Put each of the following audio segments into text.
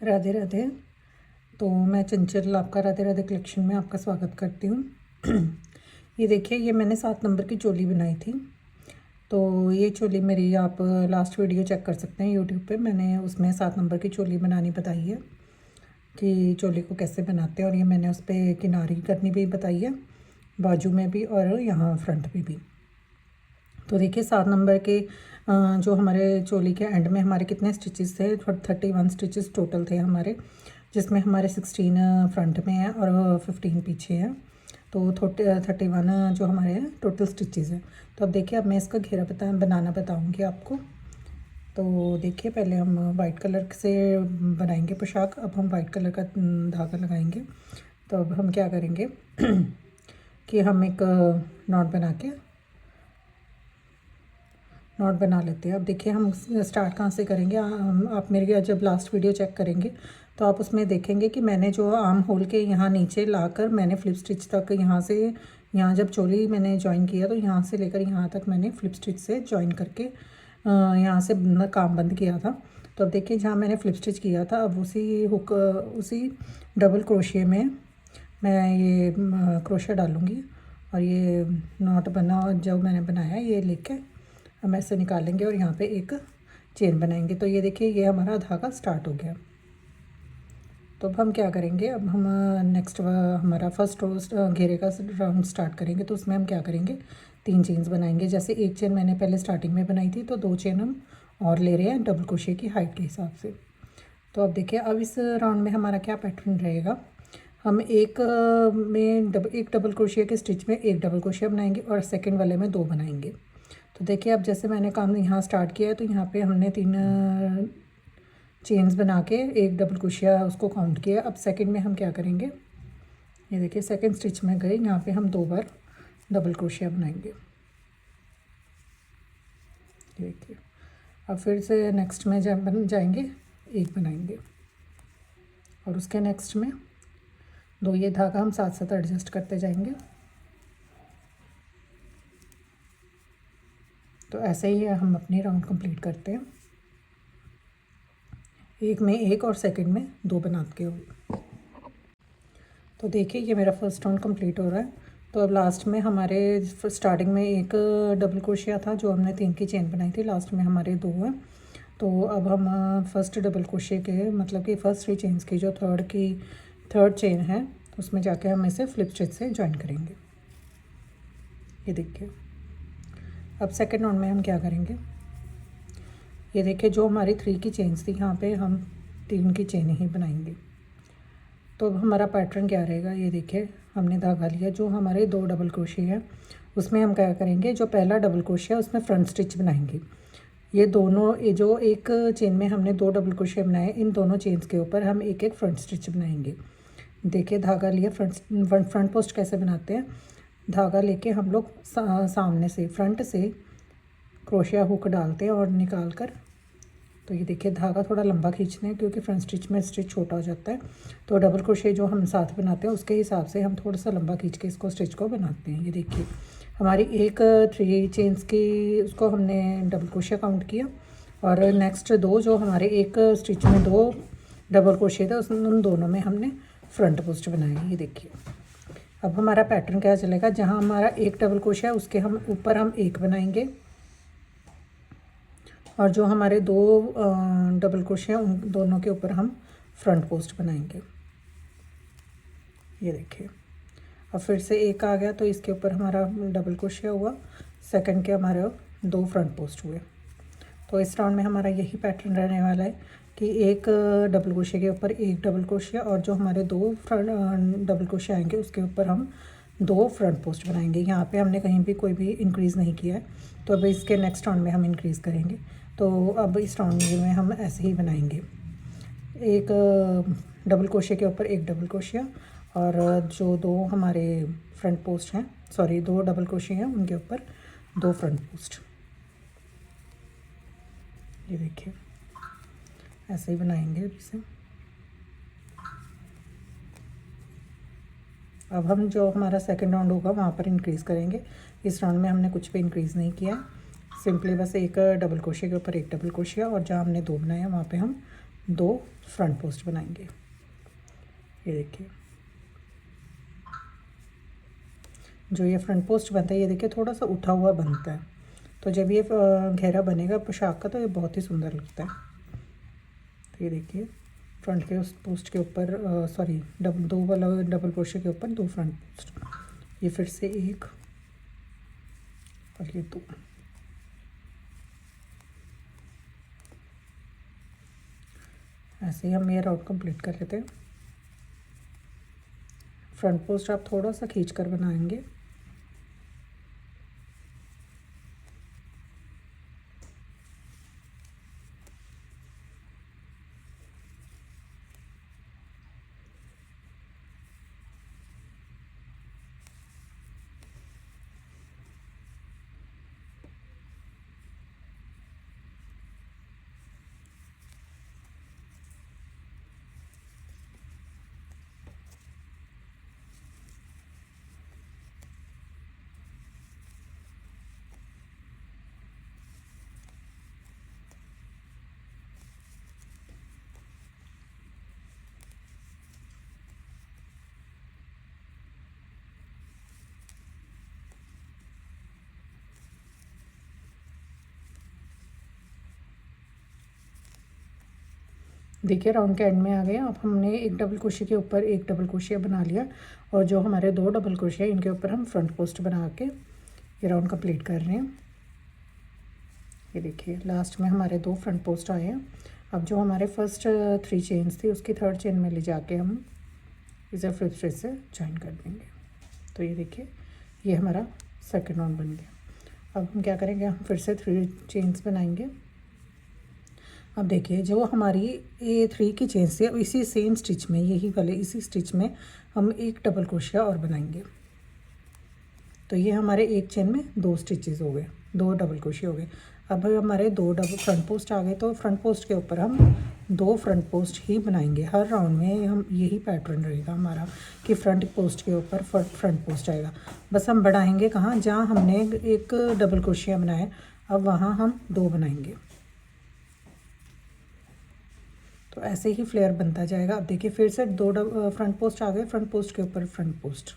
राधे राधे। तो मैं चंचल आपका राधे राधे कलेक्शन में आपका स्वागत करती हूँ। ये देखिए, ये मैंने 7 नंबर की चोली बनाई थी। तो ये चोली मेरी आप लास्ट वीडियो चेक कर सकते हैं यूट्यूब पे। मैंने उसमें 7 नंबर की चोली बनानी बताई है कि चोली को कैसे बनाते हैं, और ये मैंने उस पर किनारी करनी भी बताई है, बाजू में भी और यहाँ फ्रंट में भी। तो देखिए 7 नंबर के जो हमारे चोली के एंड में हमारे कितने स्टिचेस थे, 31 स्टिचेस टोटल थे हमारे, जिसमें हमारे 16 फ्रंट में है और 15 पीछे है। तो 31 जो हमारे टोटल स्टिचेस हैं। तो अब देखिए, अब मैं इसका घेरा बनाना बताऊंगी आपको। तो देखिए, पहले हम वाइट कलर से बनाएंगे पोशाक। अब हम वाइट कलर का धागा लगाएंगे। तो अब हम क्या करेंगे कि हम एक नॉट बना लेते हैं। अब देखिए, हम स्टार्ट कहाँ से करेंगे। आप मेरी जब लास्ट वीडियो चेक करेंगे तो आप उसमें देखेंगे कि मैंने जो आर्म होल के यहाँ नीचे लाकर मैंने फ्लिप स्टिच तक, यहाँ जब चोली मैंने ज्वाइन किया तो यहाँ से लेकर यहाँ तक मैंने फ्लिप स्टिच से ज्वाइन करके यहाँ से काम बंद किया था। तो अब देखिए, जहाँ मैंने फ्लिप स्टिच किया था, अब उसी डबल क्रोशिया में मैं ये क्रोशिया डालूँगी। और ये नॉट जो मैंने बनाया ये लेके हम ऐसे निकालेंगे और यहाँ पे एक चेन बनाएंगे। तो ये देखिए, ये हमारा धागा स्टार्ट हो गया। तो अब हम क्या करेंगे, अब हम नेक्स्ट हमारा फर्स्ट घेरे का राउंड स्टार्ट करेंगे। तो उसमें हम क्या करेंगे, 3 चेन्स बनाएंगे। जैसे एक चेन मैंने पहले स्टार्टिंग में बनाई थी, तो 2 चेन हम और ले रहे हैं डबल क्रोशिया की हाइट के हिसाब से। तो अब देखिए, अब इस राउंड में हमारा क्या पैटर्न रहेगा। हम एक डबल क्रोशिया के स्टिच में एक डबल क्रोशिया बनाएंगे और सेकेंड वाले में 2 बनाएंगे। तो देखिए, अब जैसे मैंने काम यहाँ स्टार्ट किया है, तो यहाँ पे हमने 3 चेन्स बना के एक डबल क्रोशिया उसको काउंट किया। अब सेकंड में हम क्या करेंगे, ये देखिए सेकंड स्टिच में गए, यहाँ पे हम 2 बार डबल क्रोशिया बनाएंगे। ये देखिए, अब फिर से नेक्स्ट में जब बन जाएंगे, एक बनाएंगे और उसके नेक्स्ट में 2। ये धागा हम साथ साथ एडजस्ट करते जाएंगे। तो ऐसे ही हम अपनी राउंड कंप्लीट करते हैं, एक में एक और सेकंड में 2 बना के हुए। तो देखिए, ये मेरा फर्स्ट राउंड कंप्लीट हो रहा है। तो अब लास्ट में हमारे स्टार्टिंग में एक डबल क्रोशिया था जो हमने 3 की चेन बनाई थी, लास्ट में हमारे 2 हैं। तो अब हम फर्स्ट डबल क्रोशिया के मतलब कि फर्स्ट 3 चेन्स की जो थर्ड चेन है, उसमें जाके हम इसे फ्लिप स्टिच से ज्वाइन करेंगे। ये देखिए, अब सेकेंड राउंड में हम क्या करेंगे, ये देखिए जो हमारी 3 की चेन्स थी, यहाँ पे हम 3 की चेन ही बनाएंगे। तो अब हमारा पैटर्न क्या रहेगा, ये देखिए हमने धागा लिया, जो हमारे 2 डबल क्रोशिया है उसमें हम क्या करेंगे, जो पहला डबल क्रोशिया उसमें फ्रंट स्टिच बनाएंगे। ये जो एक चेन में हमने 2 डबल क्रोशिया बनाए, इन दोनों चेन्स के ऊपर हम एक एक फ्रंट स्टिच बनाएंगे। देखिए, धागा लिया, फ्रंट पोस्ट कैसे बनाते हैं, धागा लेके हम लोग सामने से फ्रंट से क्रोशिया हुक डालते हैं और निकाल कर। तो ये देखिए, धागा थोड़ा लंबा खींचते हैं क्योंकि फ्रंट स्टिच में स्टिच छोटा हो जाता है। तो डबल क्रोशिया जो हम साथ बनाते हैं उसके हिसाब से हम थोड़ा सा लंबा खींच के इसको स्टिच को बनाते हैं। ये देखिए, हमारी एक 3 चेन्स की उसको हमने डबल क्रोशिया काउंट किया, और नेक्स्ट 2 जो हमारे एक स्टिच में 2 डबल क्रोशिया थे, उन दोनों में हमने फ्रंट पोस्ट बनाए। ये देखिए, अब हमारा पैटर्न क्या चलेगा, जहाँ हमारा एक डबल क्रोशिया उसके हम ऊपर हम एक बनाएंगे, और जो हमारे 2 डबल क्रोशिया उन दोनों के ऊपर हम फ्रंट पोस्ट बनाएंगे। ये देखिए, अब फिर से एक आ गया, तो इसके ऊपर हमारा डबल क्रोशिया हुआ, सेकंड के हमारे 2 फ्रंट पोस्ट हुए। तो इस राउंड में हमारा यही पैटर्न रहने वाला है कि एक डबल क्रोशिया के ऊपर एक डबल क्रोशिया, और जो हमारे 2 डबल क्रोशिया आएंगे उसके ऊपर हम 2 फ्रंट पोस्ट बनाएंगे। यहाँ पे हमने कहीं भी कोई भी इंक्रीज़ नहीं किया है। तो अब इसके नेक्स्ट राउंड में हम इंक्रीज़ करेंगे। तो अब इस राउंड में हम ऐसे ही बनाएंगे, एक डबल क्रोशिया के ऊपर एक डबल क्रोशिया, और जो 2 हमारे फ्रंट पोस्ट हैं, 2 डबल क्रोशिया हैं उनके ऊपर 2 फ्रंट पोस्ट। ये देखिए, ऐसे ही बनाएंगे इसे। अब हम जो हमारा सेकंड राउंड होगा वहाँ पर इंक्रीज़ करेंगे। इस राउंड में हमने कुछ भी इंक्रीज़ नहीं किया, सिंपली बस एक डबल क्रोशिया के ऊपर एक डबल क्रोशिया, और जहाँ हमने 2 बनाया वहाँ पे हम 2 फ्रंट पोस्ट बनाएंगे। ये देखिए जो ये फ्रंट पोस्ट बनता है, ये देखिए थोड़ा सा उठा हुआ बनता है, तो जब ये घेरा बनेगा पोशाक का तो ये बहुत ही सुंदर लगता है। तो ये देखिए फ्रंट के उस पोस्ट के ऊपर सॉरी दो वाला डबल क्रोशे के ऊपर 2 फ्रंट पोस्ट, ये फिर से 1 और ये 2। ऐसे ही हम ये राउंड कंप्लीट कर लेते हैं। फ्रंट पोस्ट आप थोड़ा सा खींच कर बनाएंगे। देखिए राउंड के एंड में आ गए। अब हमने एक डबल क्रोशिया के ऊपर एक डबल क्रोशिया बना लिया, और जो हमारे 2 डबल क्रोशिया इनके ऊपर हम फ्रंट पोस्ट बना के ये राउंड कंप्लीट कर रहे हैं। ये देखिए लास्ट में हमारे 2 फ्रंट पोस्ट आए हैं। अब जो हमारे फर्स्ट 3 चेन्स थी उसकी 3rd चेन में ले जाके हम इसे फ्लिप स्टिच से जॉइन कर देंगे। तो ये देखिए ये हमारा सेकंड राउंड बन गया। अब हम क्या करेंगे, हम फिर से 3 चेन्स बनाएंगे। अब देखिए जो हमारी ये 3 की चेन्स थी, अब इसी सेम स्टिच में, यही वाले इसी स्टिच में हम एक डबल क्रोशिया और बनाएंगे। तो ये हमारे एक चेन में 2 स्टिचेस हो गए, 2 डबल क्रोशिया हो गए। अब हमारे 2 डबल फ्रंट पोस्ट आ गए, तो फ्रंट पोस्ट के ऊपर हम 2 फ्रंट पोस्ट ही बनाएंगे। हर राउंड में हम यही पैटर्न रहेगा हमारा कि फ्रंट पोस्ट के ऊपर फ्रंट पोस्ट आएगा। बस हम बढ़ाएंगे कहाँ, जहाँ हमने एक डबल क्रोशिया बनाया अब वहाँ हम 2 बनाएंगे। तो ऐसे ही फ्लेयर बनता जाएगा। अब देखिए फिर से 2 फ्रंट पोस्ट आ गए, फ्रंट पोस्ट के ऊपर फ्रंट पोस्ट।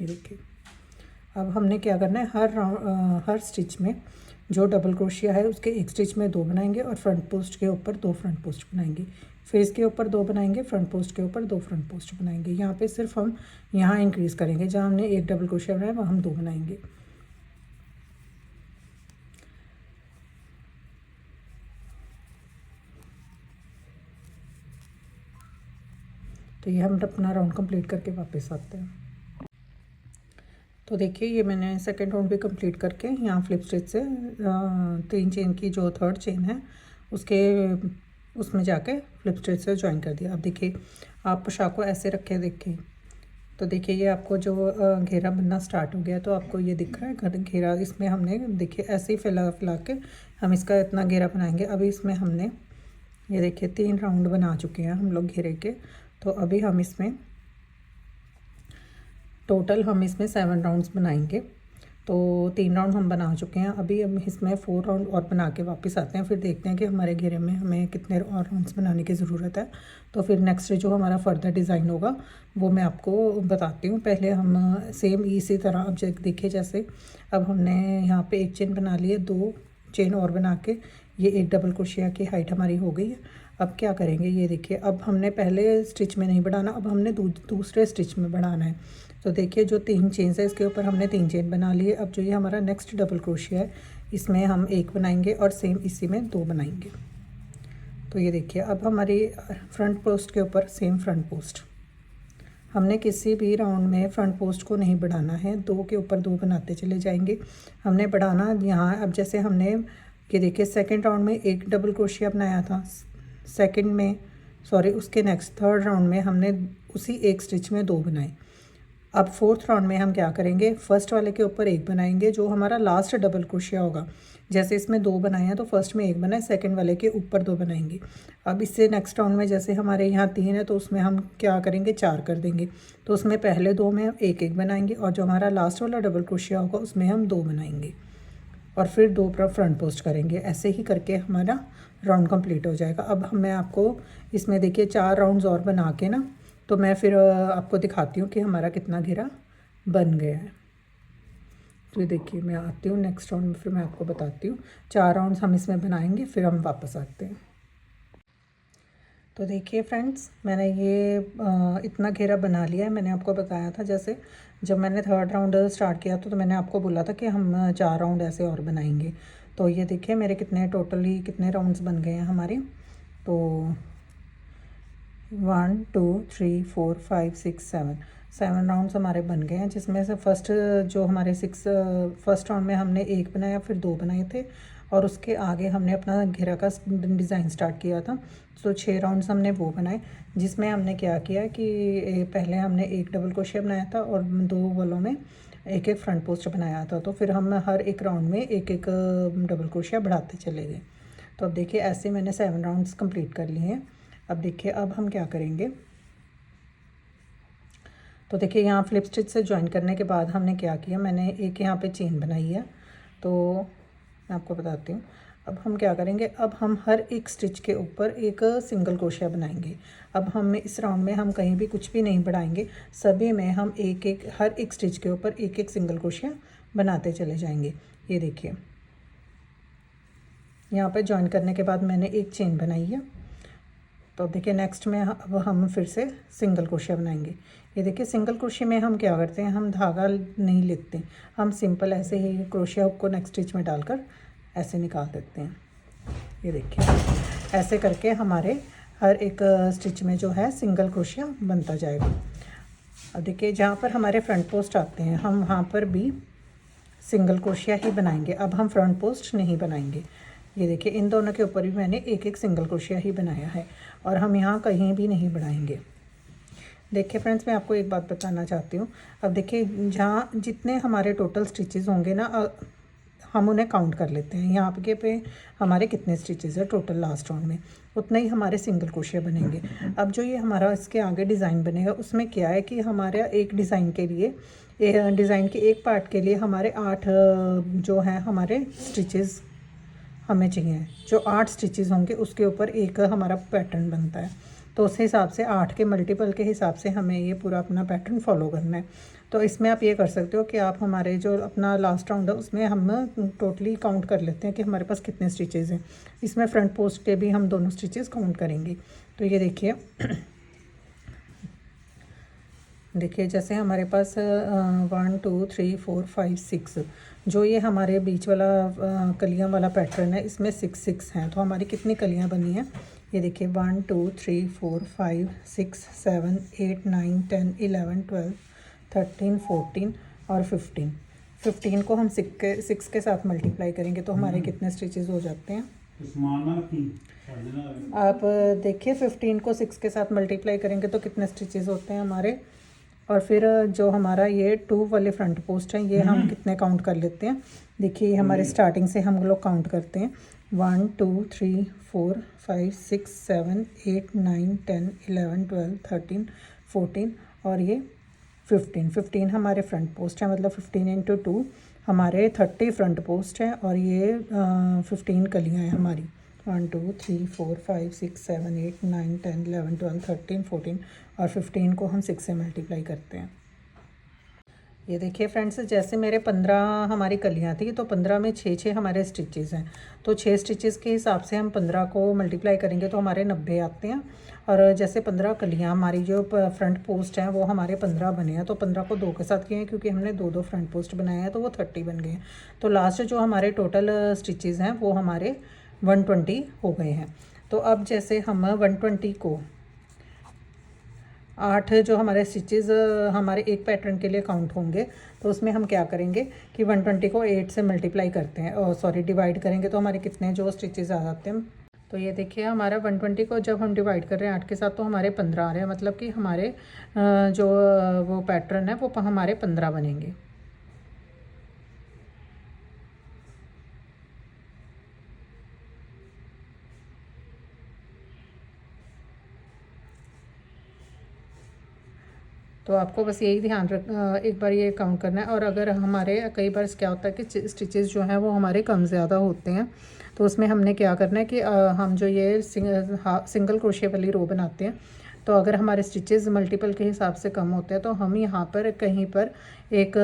ये देखिए अब हमने क्या करना है, हर स्टिच में जो डबल क्रोशिया है उसके एक स्टिच में 2 बनाएंगे और फ्रंट पोस्ट के ऊपर 2 फ्रंट पोस्ट बनाएंगे। फिर इसके ऊपर 2 बनाएंगे, फ्रंट पोस्ट के ऊपर 2 फ्रंट पोस्ट बनाएंगे। यहाँ पे सिर्फ हम यहाँ इंक्रीज़ करेंगे, जहाँ हमने एक डबल क्रोशिया बनाया वहाँ हम 2 बनाएंगे। तो ये हम अपना राउंड कंप्लीट करके वापस आते हैं। तो देखिए ये मैंने सेकंड राउंड भी कंप्लीट करके यहाँ फ्लिप स्टिच से 3 चेन की जो 3rd चेन है उसमें जाके फ्लिप स्टिच से ज्वाइन कर दिया। अब देखिए आप पोशाक को ऐसे रखे, देखिए तो देखिए ये आपको जो घेरा बनना स्टार्ट हो गया, तो आपको ये दिख रहा है घेरा, इसमें हमने देखिए ऐसे ही फैला के हम इसका इतना घेरा बनाएंगे। अभी इसमें हमने ये देखिए 3 राउंड बना चुके हैं हम लोग घेरे के, तो अभी हम इसमें टोटल हम इसमें 7 राउंड्स बनाएंगे। तो 3 राउंड हम बना चुके हैं, अभी हम इसमें 4 राउंड और बना के वापस आते हैं। फिर देखते हैं कि हमारे घेरे में हमें कितने और राउंड्स बनाने की ज़रूरत है। तो फिर नेक्स्ट जो हमारा फर्दर डिज़ाइन होगा वो मैं आपको बताती हूँ। पहले हम सेम इसी तरह अब देखिए जैसे अब हमने यहाँ पे एक चेन बना ली है, 2 चेन और बना के ये एक डबल क्रोशिया की हाइट हमारी हो गई है। अब क्या करेंगे, ये देखिए अब हमने पहले स्टिच में नहीं बढ़ाना, अब हमने दूसरे स्टिच में बढ़ाना है। तो देखिए जो 3 चेन्स है इसके ऊपर हमने 3 चेन बना लिए। अब जो ये हमारा नेक्स्ट डबल क्रोशिया है इसमें हम 1 बनाएंगे और सेम इसी में 2 बनाएंगे। तो ये देखिए अब हमारी फ्रंट पोस्ट के ऊपर सेम फ्रंट पोस्ट, हमने किसी भी राउंड में फ्रंट पोस्ट को नहीं बढ़ाना है, 2 के ऊपर 2 बनाते चले जाएंगे। हमने बढ़ाना यहाँ, अब जैसे हमने ये देखिए सेकेंड राउंड में एक डबल क्रोशिया बनाया था, सेकंड में सॉरी उसके नेक्स्ट 3rd राउंड में हमने उसी एक स्टिच में 2 बनाए। अब 4th राउंड में हम क्या करेंगे, फर्स्ट वाले के ऊपर 1 बनाएंगे, जो हमारा लास्ट डबल क्रोशिया होगा। जैसे इसमें 2 बनाए हैं तो फर्स्ट में 1 बनाए, सेकंड वाले के ऊपर 2 बनाएंगे। अब इससे नेक्स्ट राउंड में जैसे हमारे यहाँ 3 है तो उसमें हम क्या करेंगे 4 कर देंगे। तो उसमें पहले 2 में हम 1 बनाएंगे और जो हमारा लास्ट वाला डबल क्रोशिया होगा उसमें हम 2 बनाएंगे। और फिर 2 फ्रंट पोस्ट करेंगे। ऐसे ही करके हमारा राउंड कंप्लीट हो जाएगा। अब मैं आपको इसमें देखिए 4 राउंड्स और बना के ना, तो मैं फिर आपको दिखाती हूँ कि हमारा कितना घेरा बन गया है। तो ये देखिए मैं आती हूँ नेक्स्ट राउंड में, फिर मैं आपको बताती हूँ। 4 राउंड्स हम इसमें बनाएंगे, फिर हम वापस आते हैं। तो देखिए फ्रेंड्स, मैंने ये इतना घेरा बना लिया है। मैंने आपको बताया था, जैसे जब मैंने 3rd राउंड स्टार्ट किया तो मैंने आपको बोला था कि हम 4 राउंड ऐसे और बनाएंगे। तो ये देखिए मेरे टोटली कितने राउंड्स बन गए हैं हमारे। तो 1 2 3 4 5 6 7 राउंड्स हमारे बन गए हैं, जिसमें से फर्स्ट जो हमारे फर्स्ट राउंड में हमने 1 बनाया, फिर 2 बनाए थे, और उसके आगे हमने अपना घेरा का डिज़ाइन स्टार्ट किया था। तो 6 राउंड्स हमने वो बनाए, जिसमें हमने क्या किया कि पहले हमने एक डबल क्रोशिया बनाया था और 2 वालों में एक एक फ्रंट पोस्ट बनाया था। तो फिर हम हर एक राउंड में एक एक डबल क्रोशिया बढ़ाते चले गए। तो अब देखिए ऐसे मैंने 7 राउंड्स कंप्लीट कर लिए हैं। अब देखिए अब हम क्या करेंगे। तो देखिए यहाँ फ्लिप स्टिच से ज्वाइन करने के बाद हमने क्या किया, मैंने एक यहाँ पे चेन बनाई है। तो मैं आपको बताती हूँ। अब हम क्या करेंगे, अब हम हर एक स्टिच के ऊपर एक सिंगल क्रोशिया बनाएंगे। अब हम इस राउंड में हम कहीं भी कुछ भी नहीं बढ़ाएंगे, सभी में हम हर एक स्टिच के ऊपर एक एक सिंगल क्रोशिया बनाते चले जाएंगे। ये देखिए यहाँ पे ज्वाइन करने के बाद मैंने एक चेन बनाई है। तो अब देखिए नेक्स्ट में अब हम फिर से सिंगल क्रोशिया बनाएंगे। ये देखिए सिंगल क्रोशिया में हम क्या करते हैं, हम धागा नहीं लेते, हम सिंपल ऐसे ही क्रोशिया हुक को नेक्स्ट स्टिच में डालकर ऐसे निकाल देते हैं। ये देखिए ऐसे करके हमारे हर एक स्टिच में जो है सिंगल क्रोशिया बनता जाएगा। अब देखिए जहाँ पर हमारे फ्रंट पोस्ट आते हैं, हम वहाँ पर भी सिंगल क्रोशिया ही बनाएंगे। अब हम फ्रंट पोस्ट नहीं बनाएंगे। ये देखिए इन दोनों के ऊपर भी मैंने एक एक सिंगल क्रोशिया ही बनाया है, और हम यहाँ कहीं भी नहीं बढ़ाएंगे। देखिए फ्रेंड्स, मैं आपको एक बात बताना चाहती हूँ। अब देखिए जहाँ जितने हमारे टोटल स्टिचेस होंगे ना, हम उन्हें काउंट कर लेते हैं। यहाँ पे हमारे कितने स्टिचेस है टोटल लास्ट राउंड में, उतने ही हमारे सिंगल क्रोशिया बनेंगे। अब जो ये हमारा इसके आगे डिज़ाइन बनेगा, उसमें क्या है कि हमारे एक डिज़ाइन के लिए, डिज़ाइन के एक पार्ट के लिए हमारे 8 जो है हमारे स्टिचेस हमें चाहिए। जो 8 स्टिचेस होंगे उसके ऊपर एक हमारा पैटर्न बनता है। तो उस हिसाब से 8 के मल्टीपल के हिसाब से हमें ये पूरा अपना पैटर्न फॉलो करना है। तो इसमें आप ये कर सकते हो कि आप हमारे जो अपना लास्ट राउंड है उसमें हम टोटली काउंट कर लेते हैं कि हमारे पास कितने स्टिचेस हैं। इसमें फ्रंट पोस्ट के भी हम दोनों स्टिचेस काउंट करेंगे। तो ये देखिए देखिए जैसे हमारे पास 1 2 3 4 5 6, जो ये हमारे बीच वाला कलियां वाला पैटर्न है, इसमें 6 हैं। तो हमारी कितनी कलियां बनी हैं, ये देखिए 1 2 3 4 5 6 7 8 9 10 11 12 13 14 और 15 को हम 6 के साथ मल्टीप्लाई करेंगे तो हमारे कितने स्टिचेस हो जाते हैं। आप देखिए 15 को 6 के साथ मल्टीप्लाई करेंगे तो कितने स्टिचेस होते हैं हमारे। और फिर जो हमारा ये 2 वाले फ्रंट पोस्ट हैं, ये हम कितने काउंट कर लेते हैं। देखिए हमारे स्टार्टिंग से हम लोग काउंट करते हैं 1 2 3 4 5 6 7 8 9 10 11 12 13 14 और ये 15 हमारे फ्रंट पोस्ट है। मतलब 15 इंटू 2 हमारे 30 फ्रंट पोस्ट है, और ये 15 कलियाँ हैं हमारी। 1 2 3 4 5 6 7 8 9 10 11 12 13 14 और 15 को हम 6 से मल्टीप्लाई करते हैं। ये देखिए फ्रेंड्स, जैसे मेरे 15 हमारी कलियाँ थी, तो 15 में 6 हमारे स्टिचेस हैं। तो 6 स्टिचेस के हिसाब से हम 15 को मल्टीप्लाई करेंगे तो हमारे 90 आते हैं। और जैसे 15 कलियाँ हमारी जो फ्रंट पोस्ट हैं वो हमारे 15 बने हैं, तो 15 को 2 के साथ किए हैं क्योंकि हमने 2 फ्रंट पोस्ट बनाए हैं, तो वो 30 बन गए हैं। तो लास्ट जो हमारे टोटल स्टिचेस हैं वो हमारे 120 हो गए हैं। तो अब जैसे हम 120 को 8 जो हमारे स्टिचेस हमारे एक पैटर्न के लिए काउंट होंगे, तो उसमें हम क्या करेंगे कि 120 को 8 से मल्टीप्लाई करते हैं, और सॉरी डिवाइड करेंगे तो हमारे कितने जो स्टिचेस आ जाते हैं। तो ये देखिए हमारा 120 को जब हम डिवाइड कर रहे हैं 8 के साथ, तो हमारे 15 आ रहे हैं। मतलब कि हमारे जो वो पैटर्न है वो हमारे 15 बनेंगे। तो आपको बस यही ध्यान रख एक बार ये काउंट करना है। और अगर हमारे कई बार क्या होता है कि स्टिचेस जो हैं वो हमारे कम ज़्यादा होते हैं, तो उसमें हमने क्या करना है कि हम जो ये सिंगल क्रोशिया वाली रो बनाते हैं, तो अगर हमारे स्टिचेस मल्टीपल के हिसाब से कम होते हैं तो हम यहाँ पर कहीं पर एक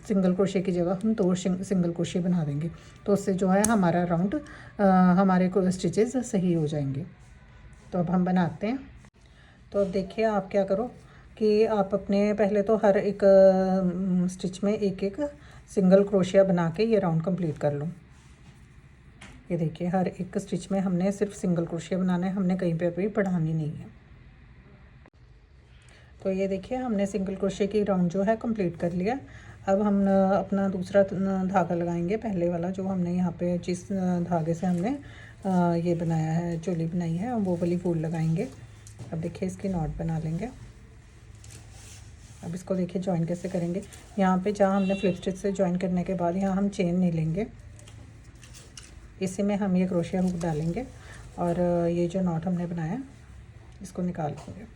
सिंगल क्रोशिया की जगह हम 2 सिंगल क्रोशिया बना देंगे, तो उससे जो है हमारा राउंड हमारे स्टिचेस सही हो जाएंगे। तो अब हम बनाते हैं। तो अब देखिए आप क्या करो कि आप अपने पहले तो हर एक स्टिच में एक एक सिंगल क्रोशिया बना के ये राउंड कंप्लीट कर लो। ये देखिए हर एक स्टिच में हमने सिर्फ सिंगल क्रोशिया बनाना है, हमने कहीं पे भी बढ़ानी नहीं है। तो ये देखिए हमने सिंगल क्रोशिया की राउंड जो है कंप्लीट कर लिया। अब हम अपना दूसरा धागा लगाएंगे, पहले वाला जो हमने यहाँ पे जिस धागे से हमने ये बनाया है, चोली बनाई है, वो वाली फूल लगाएंगे। अब देखिए इसकी नॉट बना लेंगे। अब इसको देखिए जॉइन कैसे करेंगे। यहाँ पे जहाँ हमने फ्लिप स्टिच से जॉइन करने के बाद यहाँ हम चेन नहीं लेंगे, इसी में हम ये क्रोशिया हुक डालेंगे और ये जो नॉट हमने बनाया इसको निकाल लेंगे।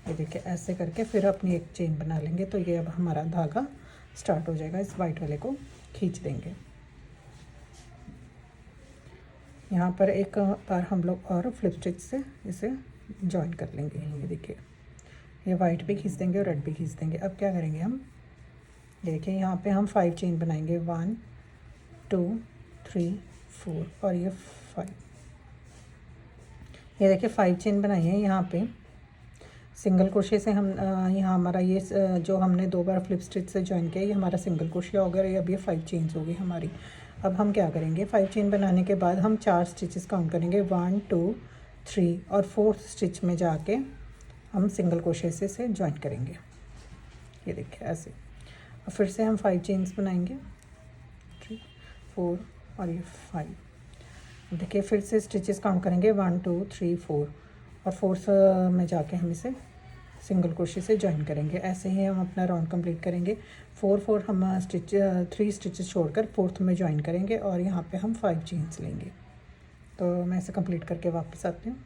ये देखिए ऐसे करके फिर अपनी एक चेन बना लेंगे। तो ये अब हमारा धागा स्टार्ट हो जाएगा। इस वाइट वाले को खींच देंगे। यहाँ पर एक बार हम लोग और फ्लिप स्टिच से इसे जॉइन कर लेंगे। ये देखिए ये वाइट भी खींच देंगे और रेड भी खींच देंगे। अब क्या करेंगे हम, देखिए यहाँ पे हम 5 चेन बनाएंगे, 1 2 3 4 और ये 5। ये देखिए 5 चेन बनाई है। यहाँ पे सिंगल क्रोशिया से हम यहाँ हमारा ये जो हमने 2 बार फ्लिप स्टिच से जॉइन किया ये हमारा सिंगल क्रोशिया हो गया। ये अब ये 5 चेन्स हो गई हमारी। अब हम क्या करेंगे, 5 चेन बनाने के बाद हम 4 स्टिचेस काउंट करेंगे, 1 2 3 और 4th स्टिच में जाके हम सिंगल क्रोशिया से जॉइन करेंगे। ये देखिए ऐसे। और फिर से हम 5 चेन्स बनाएंगे, 3 4 और ये 5। देखिए फिर से स्टिचेस काउंट करेंगे, 1 2 3 4 और 4th में जाके हम इसे सिंगल क्रोशिया से जॉइन करेंगे। ऐसे ही हम अपना राउंड कंप्लीट करेंगे। 4 हम 3 स्टिचेस छोड़कर 4th में जॉइन करेंगे और यहाँ पे हम 5 चेन्स लेंगे। तो मैं इसे कंप्लीट करके वापस आती हूँ।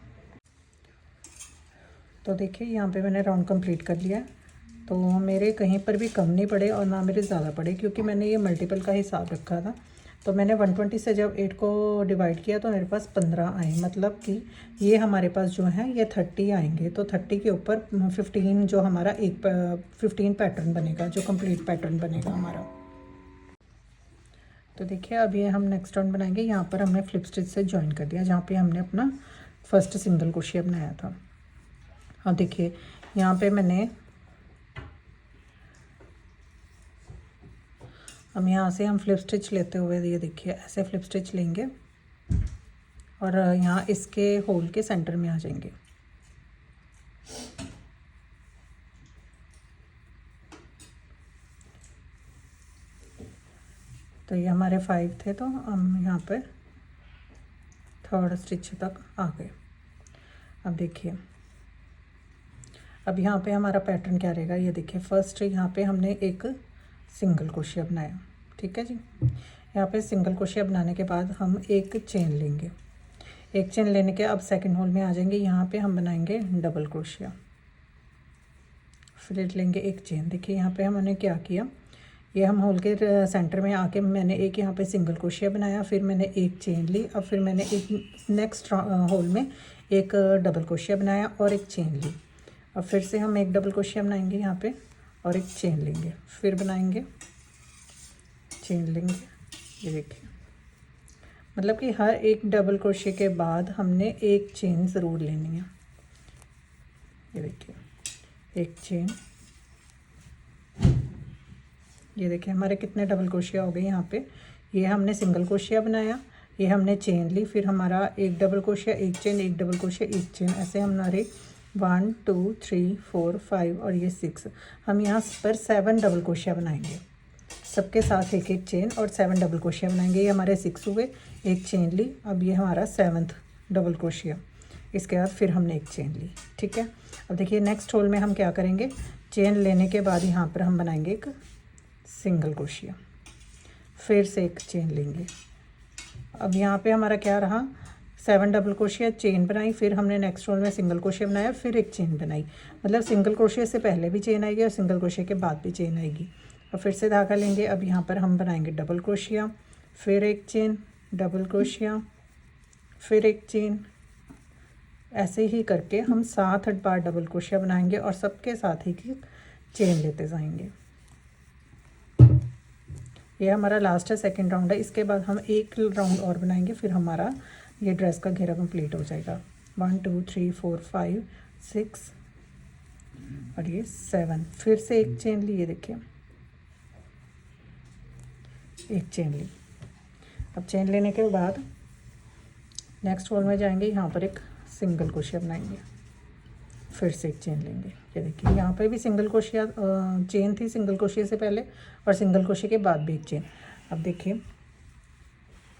तो देखिए यहाँ पे मैंने राउंड कंप्लीट कर लिया। तो मेरे कहीं पर भी कम नहीं पड़े और ना मेरे ज़्यादा पड़े, क्योंकि मैंने ये मल्टीपल का हिसाब रखा था। तो मैंने 120 से जब 8 को डिवाइड किया तो मेरे पास 15 आए, मतलब कि ये हमारे पास जो है ये 30 आएंगे। तो 30 के ऊपर 15 जो हमारा 15 पैटर्न बनेगा, जो कंप्लीट पैटर्न बनेगा हमारा। तो देखिए अब ये हम नेक्स्ट राउंड बनाएंगे। यहाँ पर हमने फ्लिप स्टिच से जॉइन कर दिया जहाँ पे हमने अपना फर्स्ट सिंगल क्रोशिया बनाया था। हाँ देखिए यहाँ पे मैंने अब यहाँ से हम फ्लिप स्टिच लेते हुए ये देखिए ऐसे फ्लिप स्टिच लेंगे और यहाँ इसके होल के सेंटर में आ जाएंगे। तो ये हमारे 5 थे, तो हम यहाँ पे 3rd स्टिच तक आ गए। अब देखिए अब यहाँ पे हमारा पैटर्न क्या रहेगा। ये देखिए फर्स्ट यहाँ पे हमने एक सिंगल क्रोशिया बनाया, ठीक है जी। यहाँ पे सिंगल क्रोशिया बनाने के बाद हम एक चेन लेंगे। एक चेन लेने के अब सेकंड होल में आ जाएंगे। यहाँ पे हम बनाएंगे डबल क्रोशिया, फिर लेंगे एक चेन। देखिए यहाँ पे हमने क्या किया, ये हम होल के सेंटर में आके मैंने एक यहाँ पे सिंगल क्रोशिया बनाया, फिर मैंने एक चेन ली। अब फिर मैंने एक नेक्स्ट होल में एक डबल क्रोशिया बनाया और एक चेन ली। अब फिर से हम एक डबल क्रोशिया बनाएंगे यहाँ पे और एक चेन लेंगे, फिर बनाएंगे चेन लेंगे। ये देखिए मतलब कि हर एक डबल क्रोशिया के बाद हमने एक चेन ज़रूर लेनी है। ये देखिए एक चेन। ये देखिए हमारे कितने डबल क्रोशिया हो गए यहाँ पे। ये हमने सिंगल क्रोशिया बनाया, ये हमने चेन ली, फिर हमारा एक डबल क्रोशिया एक चेन, एक डबल क्रोशिया एक चेन, ऐसे हमारे 1 2 3 4 5 और ये 6। हम यहाँ पर 7 डबल क्रोशिया बनाएंगे, सबके साथ एक एक चेन और 7 डबल क्रोशिया बनाएंगे। ये हमारे 6 हुए, एक चेन ली। अब ये हमारा 7th डबल क्रोशिया, इसके बाद फिर हमने एक चेन ली, ठीक है। अब देखिए नेक्स्ट होल में हम क्या करेंगे, चेन लेने के बाद यहाँ पर हम बनाएंगे एक सिंगल क्रोशिया, फिर से एक चेन लेंगे। अब यहाँ पे हमारा क्या रहा, 7 डबल क्रोशिया चेन बनाई, फिर हमने नेक्स्ट रोल में सिंगल क्रोशिया बनाया, फिर एक चेन बनाई। मतलब सिंगल क्रोशिया से पहले भी चेन आएगी और सिंगल क्रोशिया के बाद भी चेन आएगी। और फिर से धागा लेंगे। अब यहाँ पर हम बनाएंगे डबल क्रोशिया, फिर एक चेन, डबल क्रोशिया, फिर एक चेन। ऐसे ही करके हम 7-8 बार डबल क्रोशिया बनाएंगे और सबके साथ ही की चेन लेते जाएंगे। ये हमारा लास्ट है, सेकंड राउंड है। इसके बाद हम एक राउंड और बनाएंगे, फिर हमारा ये ड्रेस का घेरा कंप्लीट हो जाएगा। 1 2 3 4 5 6 और ये 7। फिर से एक चेन ली, ये देखिए एक चेन ली। अब चेन लेने के बाद नेक्स्ट रोल में जाएंगे, यहाँ पर एक सिंगल क्रोशिया बनाएंगे, फिर से एक चेन लेंगे। ये देखिए यहाँ पे भी सिंगल क्रोशिया चेन थी सिंगल क्रोशिया से पहले और सिंगल क्रोशिया के बाद भी एक चेन। अब देखिए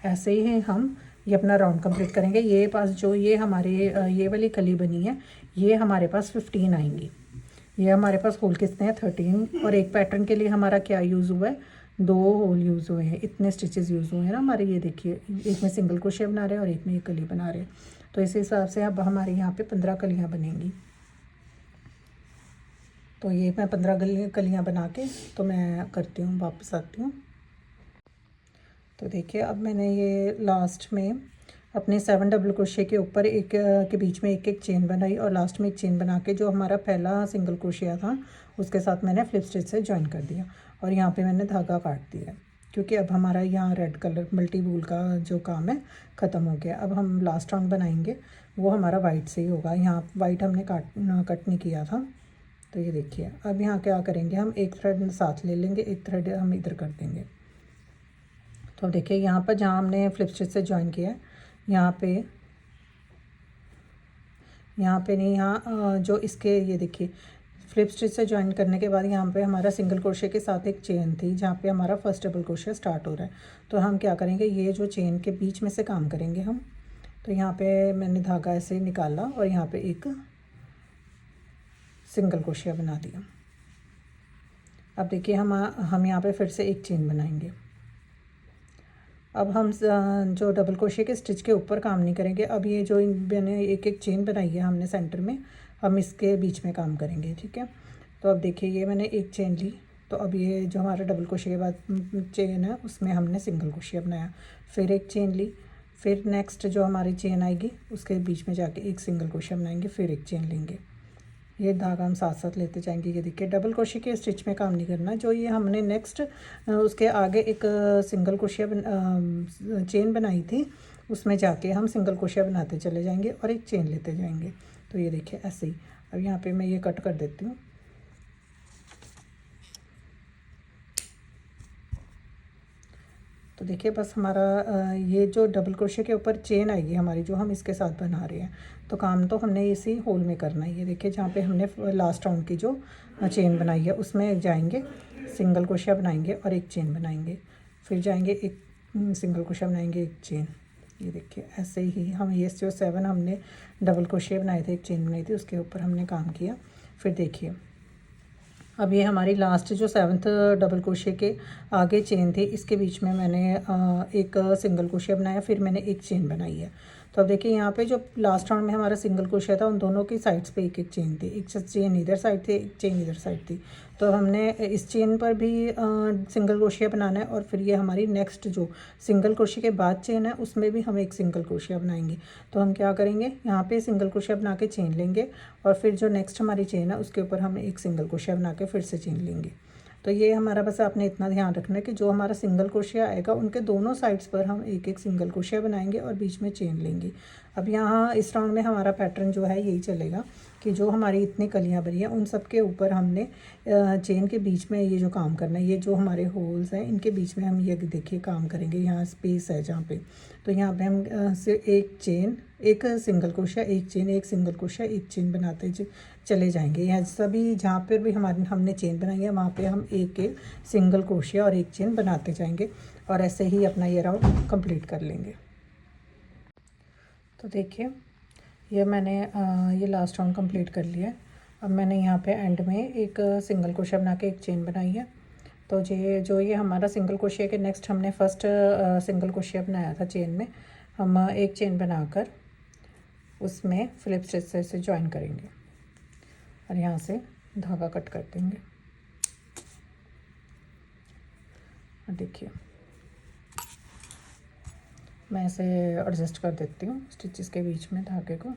ऐसे ही हम ये अपना राउंड कंप्लीट करेंगे। ये पास जो ये हमारे ये वाली कली बनी है, ये हमारे पास 15 आएंगी। ये हमारे पास होल कितने हैं 13, और एक पैटर्न के लिए हमारा क्या यूज़ हुआ है, 2 होल यूज़ हुए हैं, इतने स्टिचेस यूज़ हुए हैं ना हमारे। ये देखिए एक में सिंगल क्रोशिया बना रहे हैं और एक में एक कली बना रहे हैं। तो इस हिसाब से अब हमारे यहाँ पे 15 कलियाँ बनेंगी। तो ये मैं 15 कलियाँ बना के तो मैं करती हूँ, वापस आती हूँ। तो देखिए अब मैंने ये लास्ट में अपने 7 डबल क्रोशिया के ऊपर एक के बीच में एक एक चेन बनाई और लास्ट में एक चेन बना के जो हमारा पहला सिंगल क्रोशिया था उसके साथ मैंने फ्लिप स्टिच से ज्वाइन कर दिया और यहाँ पे मैंने धागा काट दिया, क्योंकि अब हमारा यहाँ रेड कलर मल्टी वूल का जो काम है ख़त्म हो गया। अब हम लास्ट राउंड बनाएंगे, वो हमारा वाइट से ही होगा। यहाँ वाइट हमने कट नहीं किया था। तो ये देखिए अब यहाँ क्या करेंगे, हम एक थ्रेड साथ ले लेंगे, एक थ्रेड हम इधर कर देंगे। तो देखिए यहाँ पर जहाँ हमने फ्लिप स्टिच से ज्वाइन किया है, यहाँ पे नहीं, यहाँ जो इसके ये देखिए फ्लिप स्टिच से ज्वाइन करने के बाद यहाँ पे हमारा सिंगल क्रोशिया के साथ एक चेन थी जहाँ पे हमारा फर्स्ट डबल क्रोशिया स्टार्ट हो रहा है। तो हम क्या करेंगे, ये जो चेन के बीच में से काम करेंगे हम। तो यहाँ पे मैंने धागा ऐसे निकाला और यहाँ पे एक सिंगल क्रोशिया बना दिया। अब देखिए हम यहाँ पे फिर से एक चेन बनाएंगे। अब हम जो डबल क्रोशिया के स्टिच के ऊपर काम नहीं करेंगे। अब ये जो मैंने एक एक चेन बनाई है हमने सेंटर में, हम इसके बीच में काम करेंगे, ठीक है। तो अब देखिए ये मैंने एक चेन ली, तो अब ये जो हमारा डबल क्रोशिया के बाद चेन है उसमें हमने सिंगल क्रोशिया बनाया, फिर एक चेन ली, फिर नेक्स्ट जो हमारी चेन आएगी उसके बीच में जाके एक सिंगल क्रोशिया बनाएंगे, फिर एक चेन लेंगे। ये धागा हम साथ साथ लेते जाएंगे। ये देखिए डबल क्रोशिया के स्टिच में काम नहीं करना। जो ये हमने नेक्स्ट उसके आगे एक सिंगल क्रोशिया चेन बनाई थी, उसमें जाके हम सिंगल क्रोशिया बनाते चले जाएंगे और एक चेन लेते जाएंगे। तो ये देखिए ऐसे ही। अब यहाँ पे मैं ये कट कर देती हूँ। तो देखिए बस हमारा ये जो डबल क्रोशिया के ऊपर चेन आएगी हमारी, जो हम इसके साथ बना रहे हैं, तो काम तो हमने इसी होल में करना है। ये देखिए जहाँ पे हमने लास्ट राउंड की जो चेन बनाई है उसमें जाएंगे, सिंगल क्रोशिया बनाएंगे और एक चेन बनाएंगे, फिर जाएंगे एक सिंगल क्रोशिया बनाएंगे, एक चेन। ये देखिए ऐसे ही हम ये जो 7 हमने डबल क्रोशिया बनाए थे, एक चेन बनाई थी, उसके ऊपर हमने काम किया। फिर देखिए अब ये हमारी लास्ट जो 7th डबल क्रोशिया के आगे चेन थी, इसके बीच में मैंने एक सिंगल क्रोशिया बनाया, फिर मैंने एक चेन बनाई है। तो अब देखिए यहाँ पे जो लास्ट राउंड में हमारा सिंगल क्रोशिया था, उन दोनों की साइड्स पे एक एक चेन थी, एक चेन इधर साइड थी, एक चेन इधर साइड थी। तो हमने इस चेन पर भी सिंगल क्रोशिया बनाना है और फिर ये हमारी नेक्स्ट जो सिंगल क्रोशिया के बाद चेन है उसमें भी हम एक सिंगल क्रोशिया बनाएंगे। तो हम क्या करेंगे, यहाँ पे सिंगल क्रोशिया बना के चेन लेंगे और फिर जो नेक्स्ट हमारी चेन है उसके ऊपर हम एक सिंगल क्रोशिया बना के फिर से चेन लेंगे। तो ये हमारा बस आपने इतना ध्यान रखना है कि जो हमारा सिंगल क्रोशिया आएगा उनके दोनों साइड्स पर हम एक एक सिंगल क्रोशिया बनाएंगे और बीच में चेन लेंगे। अब यहाँ इस राउंड में हमारा पैटर्न जो है यही चलेगा कि जो हमारी इतनी कलियाँ बनी हैं उन सब के ऊपर हमने चेन के बीच में ये जो काम करना है, ये जो हमारे होल्स हैं इनके बीच में हम ये देखिए काम करेंगे। यहाँ स्पेस है जहाँ पे, तो यहाँ पे हम सिर्फ एक चेन, एक सिंगल क्रोशिया, एक चेन, एक सिंगल क्रोशिया, एक चेन बनाते चले जाएंगे। यहाँ सभी जहाँ पर भी हमने चेन बनाई है वहाँ पे हम एक एक सिंगल क्रोशिया और एक चेन बनाते जाएंगे और ऐसे ही अपना ये राउंड कंप्लीट कर लेंगे। तो देखिए ये मैंने ये लास्ट राउंड कंप्लीट कर लिया है। अब मैंने यहाँ पे एंड में एक सिंगल क्रोशिया बना के एक चेन बनाई है। तो ये हमारा सिंगल क्रोशिया के नेक्स्ट हमने फर्स्ट सिंगल क्रोशिया बनाया था चेन में, हम एक चेन बनाकर उसमें फ्लिप स्टिच से ज्वाइन करेंगे और यहाँ से धागा कट कर देंगे। और देखिए मैं ऐसे एडजस्ट कर देती हूँ स्टिचेस के बीच में धागे को।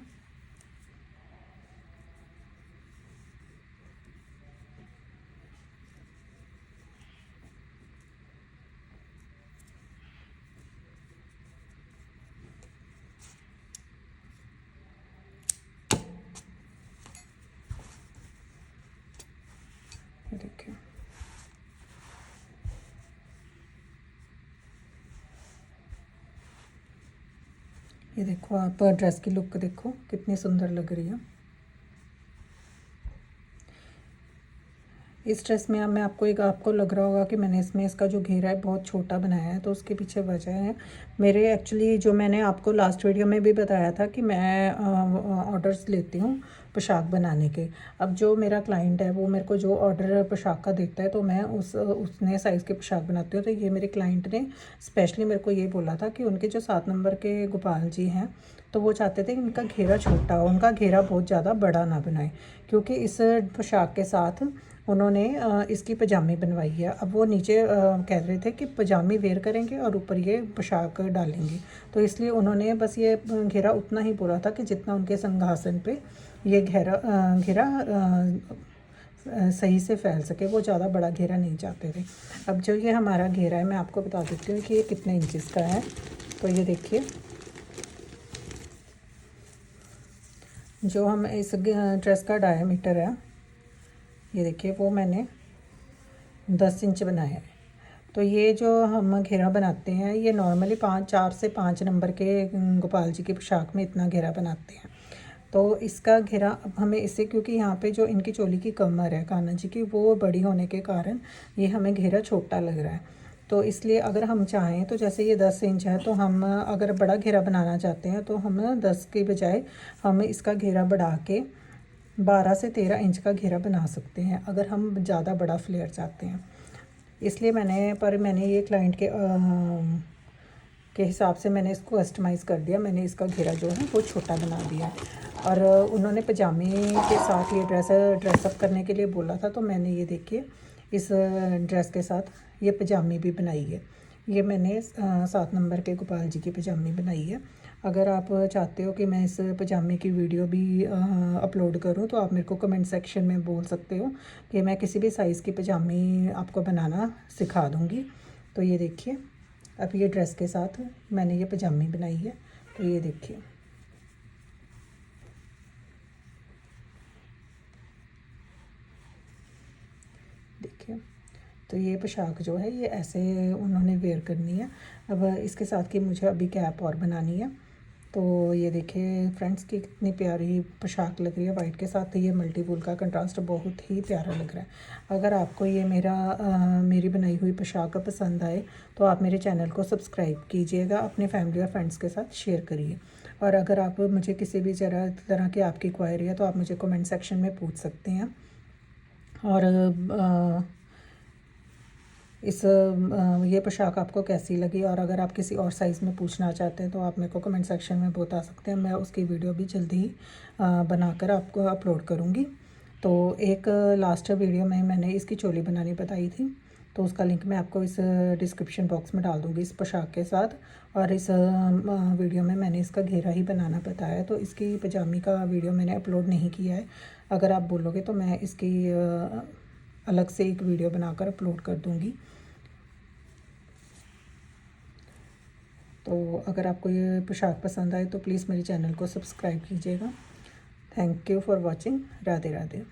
देखिए ये देखो, आप ड्रेस की लुक देखो कितनी सुंदर लग रही है। इस ड्रेस में अब मैं आपको लग रहा होगा कि मैंने इसमें इसका जो घेरा है बहुत छोटा बनाया है, तो उसके पीछे वजह है मेरे एक्चुअली जो मैंने आपको लास्ट वीडियो में भी बताया था कि मैं ऑर्डर्स लेती हूँ पोशाक बनाने के। अब जो मेरा क्लाइंट है वो मेरे को जो ऑर्डर पोशाक का देता है तो मैं उसने साइज़ के पोशाक बनाती हूँ। तो ये मेरे क्लाइंट ने स्पेशली मेरे को ये बोला था कि उनके जो 7 नंबर के गोपाल जी हैं तो वो चाहते थे कि उनका घेरा छोटा हो, उनका घेरा बहुत ज़्यादा बड़ा ना बनाए, क्योंकि इस पोशाक के साथ उन्होंने इसकी पजामी बनवाई है। अब वो नीचे कह रहे थे कि पजामी वेयर करेंगे और ऊपर ये पोशाक डालेंगे, तो इसलिए उन्होंने बस ये घेरा उतना ही बोला था कि जितना उनके संघासन पे ये घेरा सही से फैल सके, वो ज़्यादा बड़ा घेरा नहीं चाहते थे। अब जो ये हमारा घेरा है मैं आपको बता देती हूँ कि ये कितने इंचेस का है। तो ये देखिए जो हम इस ड्रेस का डायमीटर है, ये देखिए वो मैंने 10 इंच बनाया है। तो ये जो हम घेरा बनाते हैं ये नॉर्मली 4 से 5 नंबर के गोपाल जी की पोशाक में इतना घेरा बनाते हैं। तो इसका घेरा अब हमें इससे, क्योंकि यहाँ पे जो इनकी चोली की कमर है कान्हा जी की वो बड़ी होने के कारण ये हमें घेरा छोटा लग रहा है। तो इसलिए अगर हम चाहें तो जैसे ये 10 इंच है तो हम अगर बड़ा घेरा बनाना चाहते हैं तो हम 10 के बजाय हम इसका घेरा बढ़ा के 12 से 13 इंच का घेरा बना सकते हैं अगर हम ज़्यादा बड़ा फ्लेयर चाहते हैं। इसलिए मैंने ये क्लाइंट के हिसाब से मैंने इसको कस्टमाइज़ कर दिया। मैंने इसका घेरा जो है वो छोटा बना दिया और उन्होंने पजामे के साथ ये ड्रेसअप करने के लिए बोला था, तो मैंने ये देखिए इस ड्रेस के साथ ये पजामी भी बनाई है। ये मैंने 7 नंबर के गोपाल जी की पजामी बनाई है। अगर आप चाहते हो कि मैं इस पजामे की वीडियो भी अपलोड करूं तो आप मेरे को कमेंट सेक्शन में बोल सकते हो कि मैं किसी भी साइज़ की पजामी आपको बनाना सिखा दूंगी। तो ये देखिए अब ये ड्रेस के साथ मैंने ये पजामी बनाई है। तो ये देखिए तो ये पोशाक जो है ये ऐसे उन्होंने वेयर करनी है। अब इसके साथ की मुझे अभी कैप और बनानी है। तो ये देखिए फ्रेंड्स की कितनी प्यारी पोशाक लग रही है वाइट के साथ। तो ये मल्टी वूल का कंट्रास्ट बहुत ही प्यारा लग रहा है। अगर आपको ये मेरी बनाई हुई पोशाक पसंद आए तो आप मेरे चैनल को सब्सक्राइब कीजिएगा, अपने फैमिली और फ्रेंड्स के साथ शेयर करिए। और अगर आप मुझे किसी भी तरह की आपकी क्वायरी है तो आप मुझे कमेंट सेक्शन में पूछ सकते हैं। और ये पोशाक आपको कैसी लगी, और अगर आप किसी और साइज़ में पूछना चाहते हैं तो आप मेरे को कमेंट सेक्शन में बता सकते हैं। मैं उसकी वीडियो भी जल्दी ही बनाकर आपको अपलोड करूँगी। तो एक लास्ट वीडियो में मैंने इसकी चोली बनानी बताई थी, तो उसका लिंक मैं आपको इस डिस्क्रिप्शन बॉक्स में डाल दूँगी इस पोशाक के साथ। और इस वीडियो में मैंने इसका घेरा ही बनाना बताया, तो इसकी पजामी का वीडियो मैंने अपलोड नहीं किया है। अगर आप बोलोगे तो मैं इसकी अलग से एक वीडियो बनाकर अपलोड कर दूँगी। तो अगर आपको ये पोशाक पसंद आए तो प्लीज़ मेरे चैनल को सब्सक्राइब कीजिएगा। Thank you for watching. Radhe Radhe.